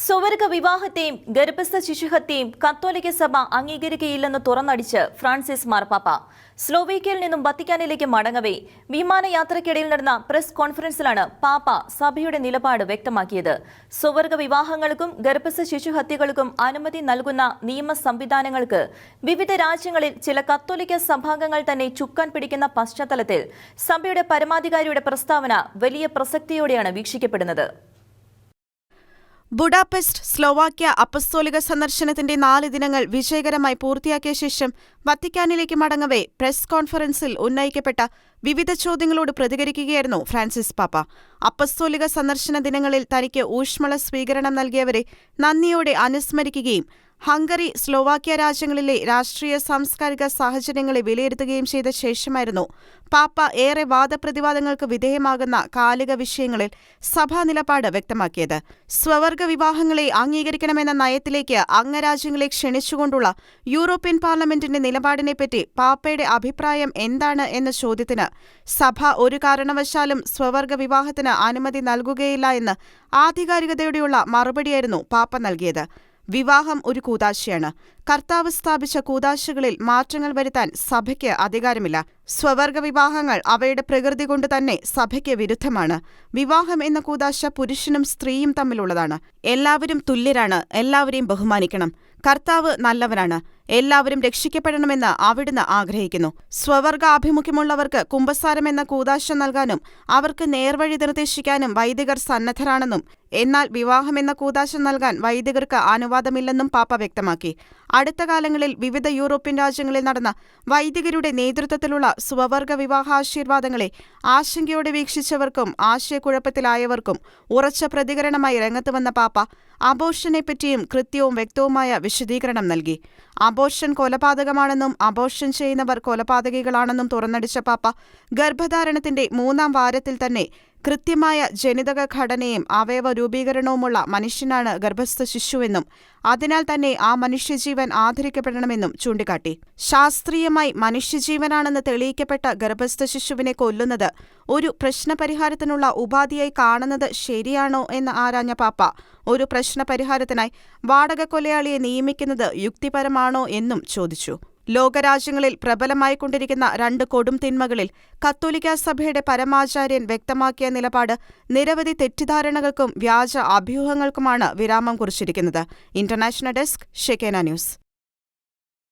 സ്വവർഗ വിവാഹത്തെയും ഗർഭസ്ഥ ശിശുഹത്യയും കത്തോലിക്ക സഭ അംഗീകരിക്കുകയില്ലെന്ന് തുറന്നടിച്ച് ഫ്രാൻസിസ് മാർപ്പാപ്പ സ്ലോവേക്കിയയിൽ നിന്നും വത്തിക്കാനിലേക്ക് മടങ്ങവേ വിമാനയാത്രയ്ക്കിടയിൽ നടന്ന പ്രസ് കോൺഫറൻസിലാണ് പാപ്പ സഭയുടെ നിലപാട് വ്യക്തമാക്കിയത്. സ്വവർഗ വിവാഹങ്ങൾക്കും ഗർഭസ്ഥ ശിശുഹത്യകൾക്കും അനുമതി നൽകുന്ന നിയമ സംവിധാനങ്ങൾക്ക് വിവിധ രാജ്യങ്ങളിൽ ചില കത്തോലിക്ക സഭാംഗങ്ങൾ തന്നെ ചുക്കാൻ പിടിക്കുന്ന പശ്ചാത്തലത്തിൽ സഭയുടെ പരമാധികാരിയുടെ പ്രസ്താവന വലിയ പ്രസക്തിയോടെയാണ് വീക്ഷിക്കപ്പെടുന്നത്. ബുഡാപെസ്റ്റ് സ്ലോവാക്യ അപ്പസ്തോലിക സന്ദർശനത്തിന്റെ 4 ദിനങ്ങൾ വിജയകരമായി പൂർത്തിയാക്കിയ ശേഷം വത്തിക്കാനിലേക്ക് മടങ്ങവേ പ്രസ് കോൺഫറൻസിൽ ഉന്നയിക്കപ്പെട്ട വിവിധ ചോദ്യങ്ങളോട് പ്രതികരിക്കുകയായിരുന്നു ഫ്രാൻസിസ് പാപ്പ. അപ്പസ്തോലിക സന്ദർശന ദിനങ്ങളിൽ തനിക്ക് ഊഷ്മള സ്വീകരണം നൽകിയവരെ നന്ദിയോടെ അനുസ്മരിക്കുകയും ഹംഗറി, സ്ലോവാക്യ രാജ്യങ്ങളിലെ രാഷ്ട്രീയ സാംസ്കാരിക സാഹചര്യങ്ങളെ വിലയിരുത്തുകയും ചെയ്ത ശേഷമായിരുന്നു പാപ്പ ഏറെ വാദപ്രതിവാദങ്ങൾക്ക് വിധേയമാകുന്ന കാലിക വിഷയങ്ങളിൽ സഭാ നിലപാട് വ്യക്തമാക്കിയത്. സ്വവർഗ വിവാഹങ്ങളെ അംഗീകരിക്കണമെന്ന നയത്തിലേക്ക് അംഗരാജ്യങ്ങളെ ക്ഷണിച്ചുകൊണ്ടുള്ള യൂറോപ്യൻ പാർലമെന്റിന്റെ നിലപാടിനെപ്പറ്റി പാപ്പയുടെ അഭിപ്രായം എന്താണ് എന്ന ചോദ്യത്തിന് സഭ ഒരു കാരണവശാലും സ്വവർഗ വിവാഹത്തിന് അനുമതി നൽകുകയില്ല എന്ന് ആധികാരികതയോടെയുള്ള മറുപടിയായിരുന്നു പാപ്പ നൽകിയത്. വിവാഹം ഒരു കൂദാശയാണ്. കർത്താവ് സ്ഥാപിച്ച കൂദാശകളിൽ മാറ്റങ്ങൾ വരുത്താൻ സഭയ്ക്ക് അധികാരമില്ല. സ്വവർഗ വിവാഹങ്ങൾ അവയുടെ പ്രകൃതി കൊണ്ട് തന്നെ സഭയ്ക്ക് വിരുദ്ധമാണ്. വിവാഹം എന്ന കൂദാശ പുരുഷനും സ്ത്രീയും തമ്മിലുള്ളതാണ്. എല്ലാവരും തുല്യരാണ്. എല്ലാവരെയും ബഹുമാനിക്കണം. കർത്താവ് നല്ലവനാണ്. എല്ലാവരും രക്ഷിക്കപ്പെടണമെന്ന് അവിടുന്ന് ആഗ്രഹിക്കുന്നു. സ്വവർഗ ആഭിമുഖ്യമുള്ളവർക്ക് കുമ്പസാരം എന്ന കൂദാശ നൽകാനും അവർക്ക് നേർവഴി നിർദ്ദേശിക്കാനും വൈദികർ സന്നദ്ധരാണെന്നും എന്നാൽ വിവാഹം എന്ന കൂദാശ നൽകാൻ വൈദികർക്ക് അനുവാദമില്ലെന്നും പാപ്പ വ്യക്തമാക്കി. അടുത്ത കാലങ്ങളിൽ വിവിധ യൂറോപ്യൻ രാജ്യങ്ങളിൽ നടന്ന വൈദികരുടെ നേതൃത്വത്തിലുള്ള സ്വവർഗ വിവാഹാശീർവാദങ്ങളെ ആശങ്കയോടെ വീക്ഷിച്ചവർക്കും ആശയക്കുഴപ്പത്തിലായവർക്കും ഉറച്ച പ്രതികരണമായി രംഗത്തുവന്ന പാപ്പ അബോർഷനെപ്പറ്റിയും കൃത്യവും വ്യക്തവുമായ വിശദീകരണം നൽകി. അബോർഷൻ കൊലപാതകമാണെന്നും അബോർഷൻ ചെയ്യുന്നവർ കൊലപാതകികളാണെന്നും തുറന്നടിച്ച പാപ്പ ഗർഭധാരണത്തിന്റെ 3-ാം വാരത്തിൽ തന്നെ കൃത്യമായ ജനിതക ഘടനയും അവയവ രൂപീകരണവുമുള്ള മനുഷ്യനാണ് ഗർഭസ്ഥ ശിശുവെന്നും അതിനാൽ തന്നെ ആ മനുഷ്യജീവൻ ആദരിക്കപ്പെടണമെന്നും ചൂണ്ടിക്കാട്ടി. ശാസ്ത്രീയമായി മനുഷ്യജീവനാണെന്ന് തെളിയിക്കപ്പെട്ട ഗർഭസ്ഥ ശിശുവിനെ കൊല്ലുന്നത് ഒരു പ്രശ്നപരിഹാരത്തിനുള്ള ഉപാധിയായി കാണുന്നത് ശരിയാണോ എന്ന് ആരാഞ്ഞ പാപ്പ ഒരു പ്രശ്നപരിഹാരത്തിനായി വാടക കൊലയാളിയെ നിയമിക്കുന്നത് യുക്തിപരമാണോ എന്നും ചോദിച്ചു. ലോകരാജ്യങ്ങളിൽ പ്രബലമായിക്കൊണ്ടിരിക്കുന്ന 2 കൊടും തിന്മകളിൽ കത്തോലിക്കാ സഭയുടെ പരമാചാര്യൻ വ്യക്തമാക്കിയ നിലപാട് നിരവധി തെറ്റിദ്ധാരണകൾക്കും വ്യാജ അഭ്യൂഹങ്ങൾക്കുമാണ് വിരാമം കുറിച്ചിരിക്കുന്നത്. ഇന്റർനാഷണൽ ഡെസ്ക്, ഷെക്കേന ന്യൂസ്.